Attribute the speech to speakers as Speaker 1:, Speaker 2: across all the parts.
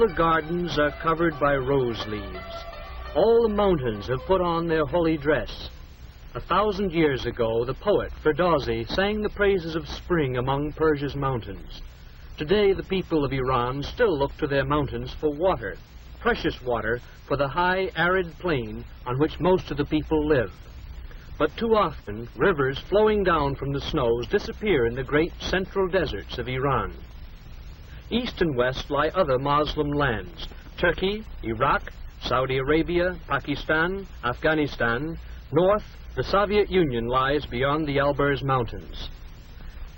Speaker 1: the gardens are covered by rose leaves. All the mountains have put on their holy dress. 1,000 years ago, the poet Ferdowsi sang the praises of spring among Persia's mountains. Today, the people of Iran still look to their mountains for water, precious water for the high, arid plain on which most of the people live. But too often, rivers flowing down from the snows disappear in the great central deserts of Iran. East and west lie other Muslim lands: Turkey, Iraq, Saudi Arabia, Pakistan, Afghanistan. North, the Soviet Union lies beyond the Alborz Mountains.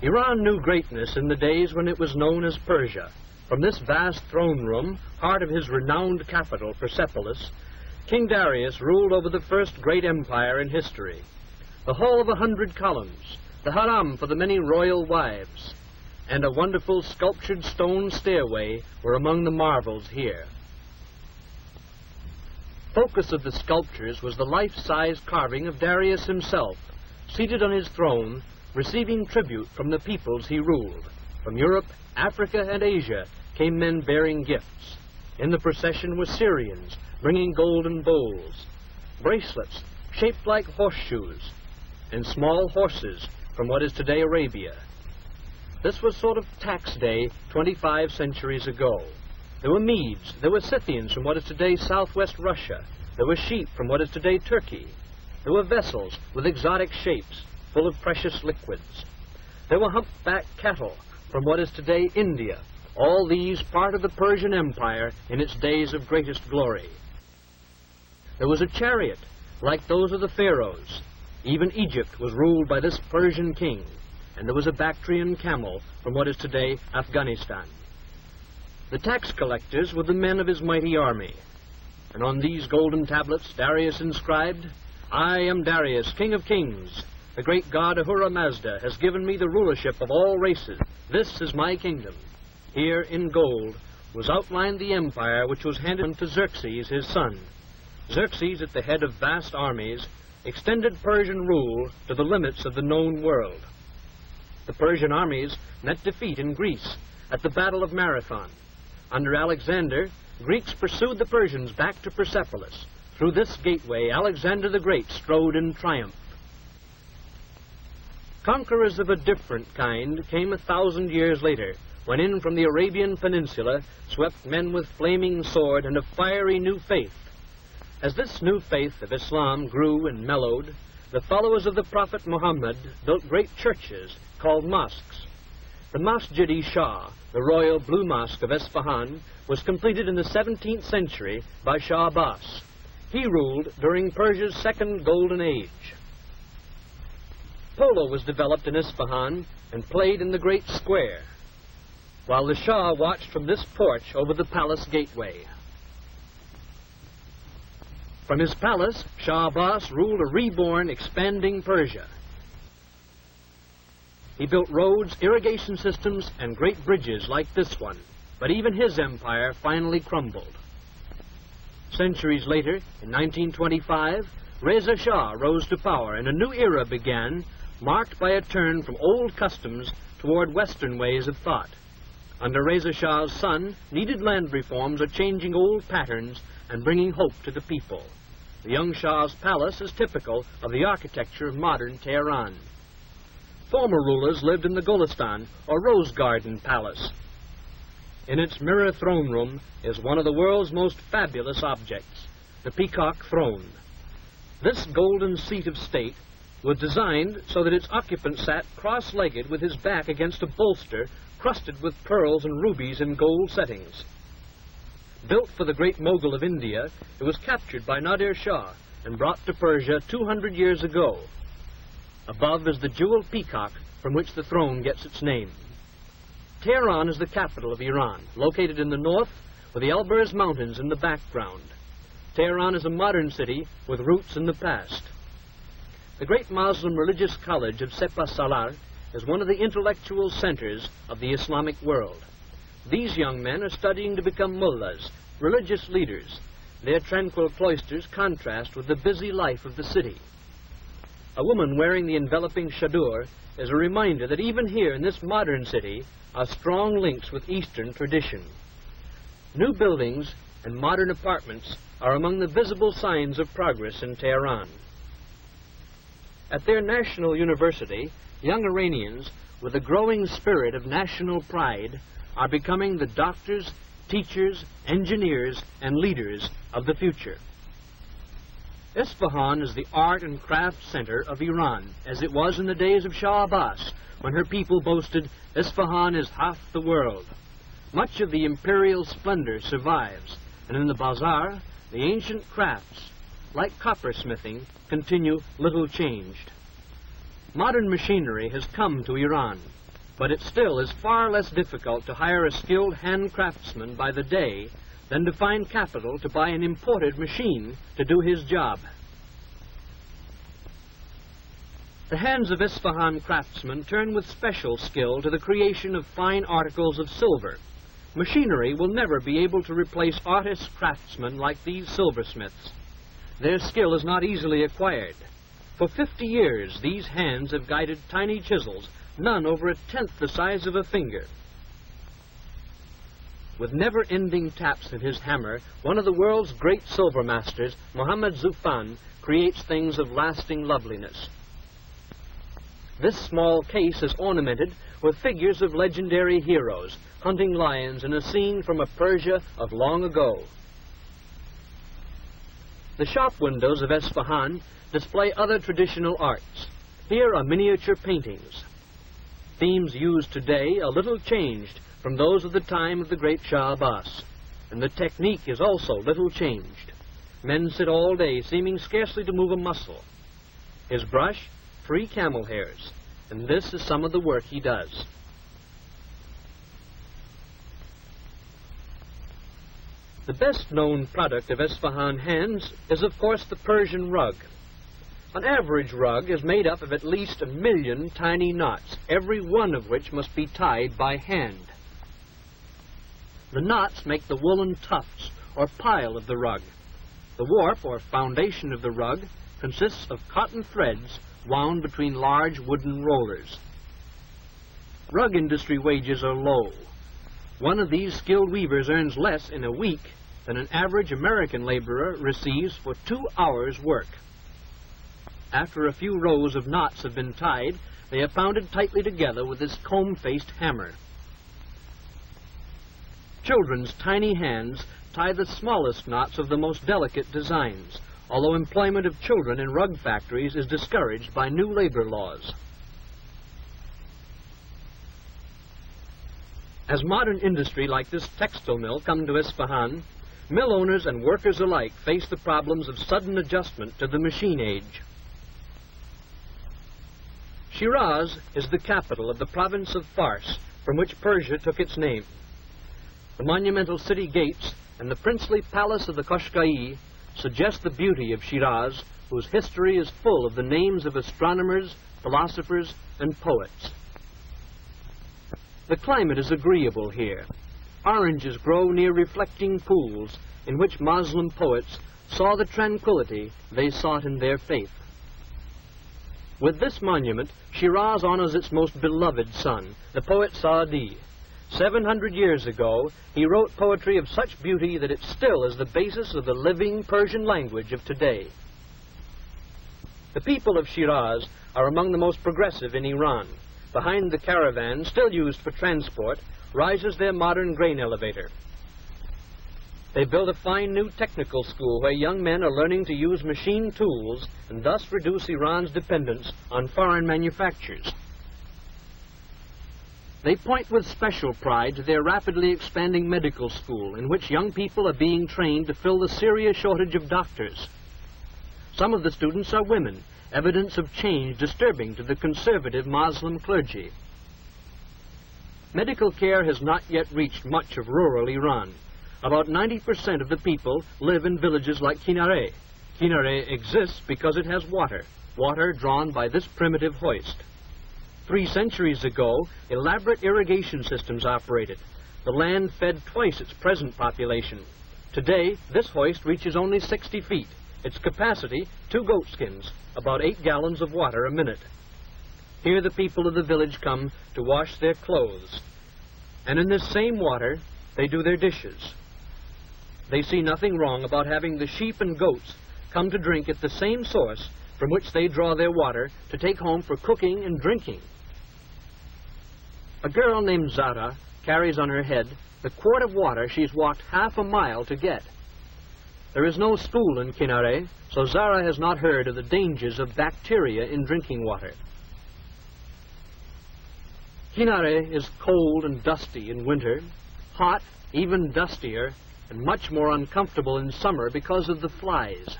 Speaker 1: Iran knew greatness in the days when it was known as Persia. From this vast throne room, heart of his renowned capital, Persepolis, King Darius ruled over the first great empire in history. The Hall of 100 Columns, the Haram for the many royal wives, and a wonderful sculptured stone stairway were among the marvels here. Focus of the sculptures was the life-size carving of Darius himself, seated on his throne, receiving tribute from the peoples he ruled. From Europe, Africa, and Asia came men bearing gifts. In the procession were Syrians, bringing golden bowls, bracelets shaped like horseshoes, and small horses from what is today Arabia. This was sort of tax day 25 centuries ago. There were Medes, there were Scythians from what is today southwest Russia. There were sheep from what is today Turkey. There were vessels with exotic shapes, full of precious liquids. There were humpbacked cattle from what is today India. All these part of the Persian Empire in its days of greatest glory. There was a chariot, like those of the pharaohs. Even Egypt was ruled by this Persian king, and there was a Bactrian camel from what is today Afghanistan. The tax collectors were the men of his mighty army, and on these golden tablets Darius inscribed, "I am Darius, King of Kings. The great god Ahura Mazda has given me the rulership of all races. This is my kingdom." Here, in gold, was outlined the empire which was handed to Xerxes, his son. Xerxes, at the head of vast armies, extended Persian rule to the limits of the known world. The Persian armies met defeat in Greece at the Battle of Marathon. Under Alexander, Greeks pursued the Persians back to Persepolis. Through this gateway, Alexander the Great strode in triumph. Conquerors of a different kind came 1,000 years later, when in from the Arabian Peninsula swept men with flaming sword and a fiery new faith. As this new faith of Islam grew and mellowed, the followers of the Prophet Muhammad built great churches called mosques. The Masjid-i-Shah, the royal blue mosque of Isfahan, was completed in the 17th century by Shah Abbas. He ruled during Persia's second golden age. Polo was developed in Isfahan and played in the great square, while the Shah watched from this porch over the palace gateway. From his palace, Shah Abbas ruled a reborn, expanding Persia. He built roads, irrigation systems, and great bridges like this one, but even his empire finally crumbled. Centuries later, in 1925, Reza Shah rose to power, and a new era began, marked by a turn from old customs toward Western ways of thought. Under Reza Shah's son, needed land reforms are changing old patterns and bringing hope to the people. The young Shah's palace is typical of the architecture of modern Tehran. Former rulers lived in the Golistan, or Rose Garden Palace. In its mirror throne room is one of the world's most fabulous objects, the Peacock Throne. This golden seat of state was designed so that its occupant sat cross-legged with his back against a bolster crusted with pearls and rubies in gold settings. Built for the great Mughal of India, it was captured by Nadir Shah and brought to Persia 200 years ago. Above is the jeweled peacock from which the throne gets its name. Tehran is the capital of Iran, located in the north with the Alborz Mountains in the background. Tehran is a modern city with roots in the past. The great Muslim religious college of Sepah-Salar is one of the intellectual centers of the Islamic world. These young men are studying to become mullahs, religious leaders. Their tranquil cloisters contrast with the busy life of the city. A woman wearing the enveloping chador is a reminder that even here in this modern city are strong links with Eastern tradition. New buildings and modern apartments are among the visible signs of progress in Tehran. At their national university, young Iranians, with a growing spirit of national pride, are becoming the doctors, teachers, engineers, and leaders of the future. Isfahan is the art and craft center of Iran, as it was in the days of Shah Abbas, when her people boasted, "Isfahan is half the world." Much of the imperial splendor survives, and in the bazaar, the ancient crafts, like coppersmithing, continue little changed. Modern machinery has come to Iran, but it still is far less difficult to hire a skilled hand craftsman by the day than to find capital to buy an imported machine to do his job. The hands of Isfahan craftsmen turn with special skill to the creation of fine articles of silver. Machinery will never be able to replace artist craftsmen like these silversmiths. Their skill is not easily acquired. For 50 years, these hands have guided tiny chisels, none over a tenth the size of a finger. With never-ending taps of his hammer, one of the world's great silver masters, Mohammad Zufan, creates things of lasting loveliness. This small case is ornamented with figures of legendary heroes, hunting lions in a scene from a Persia of long ago. The shop windows of Isfahan display other traditional arts. Here are miniature paintings. Themes used today are little changed from those of the time of the great Shah Abbas, and the technique is also little changed. Men sit all day, seeming scarcely to move a muscle. His brush, 3 camel hairs, and this is some of the work he does. The best-known product of Isfahan hands is, of course, the Persian rug. An average rug is made up of at least 1 million tiny knots, every one of which must be tied by hand. The knots make the woolen tufts, or pile, of the rug. The warp, or foundation of the rug, consists of cotton threads wound between large wooden rollers. Rug industry wages are low. One of these skilled weavers earns less in a week than an average American laborer receives for 2 hours' work. After a few rows of knots have been tied, they are pounded tightly together with this comb-faced hammer. Children's tiny hands tie the smallest knots of the most delicate designs, although employment of children in rug factories is discouraged by new labor laws. As modern industry like this textile mill come to Isfahan, mill owners and workers alike face the problems of sudden adjustment to the machine age. Shiraz is the capital of the province of Fars, from which Persia took its name. The monumental city gates and the princely palace of the Koshkai suggest the beauty of Shiraz, whose history is full of the names of astronomers, philosophers, and poets. The climate is agreeable here. Oranges grow near reflecting pools in which Muslim poets saw the tranquility they sought in their faith. With this monument, Shiraz honors its most beloved son, the poet Saadi. 700 years ago, he wrote poetry of such beauty that it still is the basis of the living Persian language of today. The people of Shiraz are among the most progressive in Iran. Behind the caravan, still used for transport, rises their modern grain elevator. They built a fine new technical school where young men are learning to use machine tools and thus reduce Iran's dependence on foreign manufactures. They point with special pride to their rapidly expanding medical school, in which young people are being trained to fill the serious shortage of doctors. Some of the students are women, evidence of change disturbing to the conservative Muslim clergy. Medical care has not yet reached much of rural Iran. About 90% of the people live in villages like Kinare. Kinare exists because it has water, water drawn by this primitive hoist. 3 centuries ago, elaborate irrigation systems operated. The land fed twice its present population. Today, this hoist reaches only 60 feet. Its capacity, 2 goatskins, about 8 gallons of water a minute. Here the people of the village come to wash their clothes. And in this same water, they do their dishes. They see nothing wrong about having the sheep and goats come to drink at the same source from which they draw their water to take home for cooking and drinking. A girl named Zara carries on her head the quart of water she's walked half a mile to get. There is no school in Kinare, so Zara has not heard of the dangers of bacteria in drinking water. Kinare is cold and dusty in winter, hot, even dustier, and much more uncomfortable in summer because of the flies.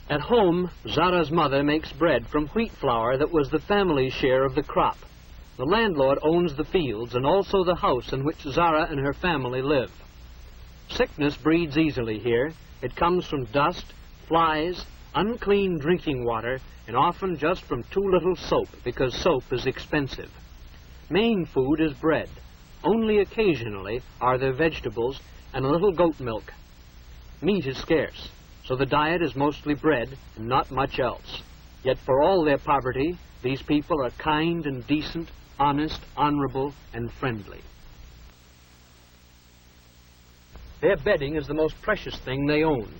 Speaker 1: At home, Zara's mother makes bread from wheat flour that was the family's share of the crop. The landlord owns the fields and also the house in which Zara and her family live. Sickness breeds easily here. It comes from dust, flies, unclean drinking water, and often just from too little soap, because soap is expensive. Main food is bread. Only occasionally are there vegetables and a little goat milk. Meat is scarce, so the diet is mostly bread and not much else. Yet for all their poverty, these people are kind and decent, honest, honorable, and friendly. Their bedding is the most precious thing they own.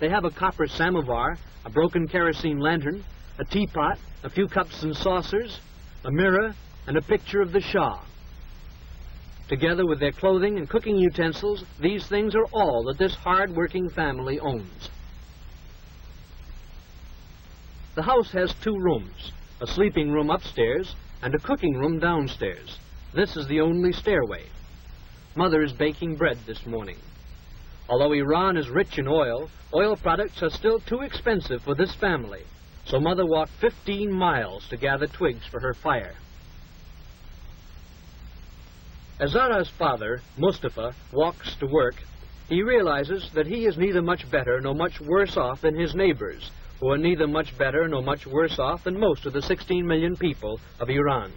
Speaker 1: They have a copper samovar, a broken kerosene lantern, a teapot, a few cups and saucers, a mirror, and a picture of the Shah. Together with their clothing and cooking utensils, these things are all that this hard-working family owns. The house has 2 rooms, a sleeping room upstairs and a cooking room downstairs. This is the only stairway. Mother is baking bread this morning. Although Iran is rich in oil, oil products are still too expensive for this family, so Mother walked 15 miles to gather twigs for her fire. As Zara's father, Mustafa, walks to work, he realizes that he is neither much better nor much worse off than his neighbors, who are neither much better nor much worse off than most of the 16 million people of Iran.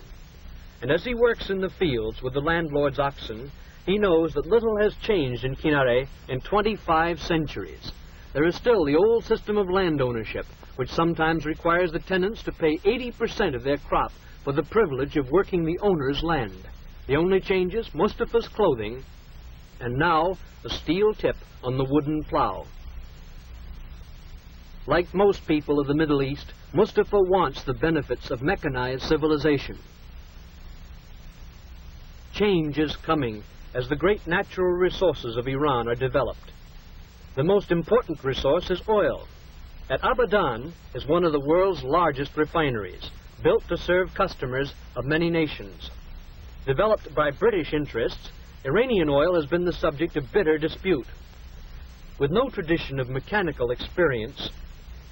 Speaker 1: And as he works in the fields with the landlord's oxen, he knows that little has changed in Kinare in 25 centuries. There is still the old system of land ownership, which sometimes requires the tenants to pay 80% of their crop for the privilege of working the owner's land. The only change is Mustafa's clothing, and now the steel tip on the wooden plow. Like most people of the Middle East, Mustafa wants the benefits of mechanized civilization. Change is coming as the great natural resources of Iran are developed. The most important resource is oil. At Abadan is one of the world's largest refineries, built to serve customers of many nations. Developed by British interests, Iranian oil has been the subject of bitter dispute. With no tradition of mechanical experience,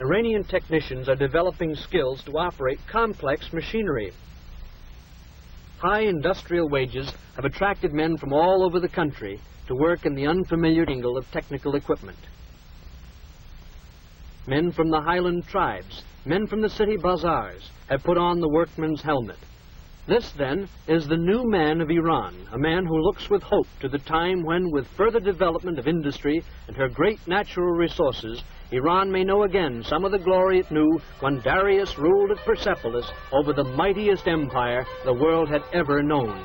Speaker 1: Iranian technicians are developing skills to operate complex machinery. High industrial wages have attracted men from all over the country to work in the unfamiliar angle of technical equipment. Men from the highland tribes, men from the city bazaars, have put on the workman's helmet. This, then, is the new man of Iran, a man who looks with hope to the time when, with further development of industry and her great natural resources, Iran may know again some of the glory it knew when Darius ruled at Persepolis over the mightiest empire the world had ever known.